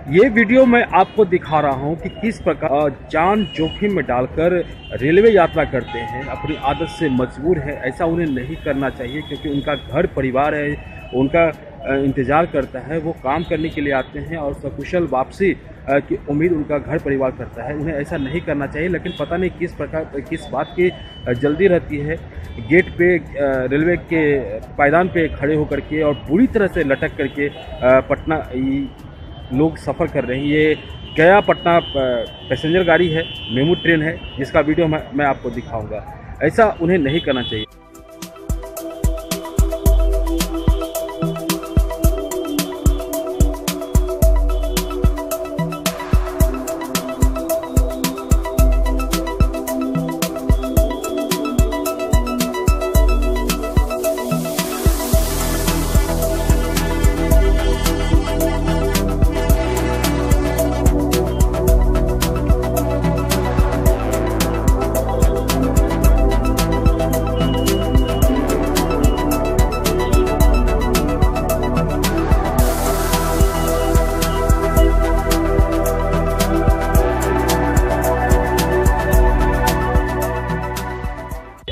ये वीडियो मैं आपको दिखा रहा हूँ कि किस प्रकार जान जोखिम में डालकर रेलवे यात्रा करते हैं। अपनी आदत से मजबूर है, ऐसा उन्हें नहीं करना चाहिए क्योंकि उनका घर परिवार है, उनका इंतज़ार करता है। वो काम करने के लिए आते हैं और सकुशल वापसी की उम्मीद उनका घर परिवार करता है। उन्हें ऐसा नहीं करना चाहिए, लेकिन पता नहीं किस प्रकार किस बात की जल्दी रहती है। गेट पे रेलवे के पायदान पे खड़े होकर के और पूरी तरह से लटक करके पटना लोग सफ़र कर रहे हैं। ये गया पटना पैसेंजर गाड़ी है, मेमू ट्रेन है, जिसका वीडियो मैं आपको दिखाऊंगा। ऐसा उन्हें नहीं करना चाहिए।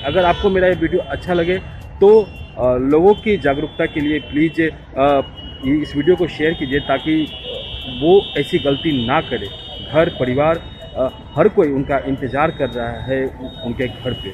अगर आपको मेरा ये वीडियो अच्छा लगे तो लोगों की जागरूकता के लिए प्लीज़ इस वीडियो को शेयर कीजिए ताकि वो ऐसी गलती ना करे। घर परिवार हर कोई उनका इंतज़ार कर रहा है उनके घर पे।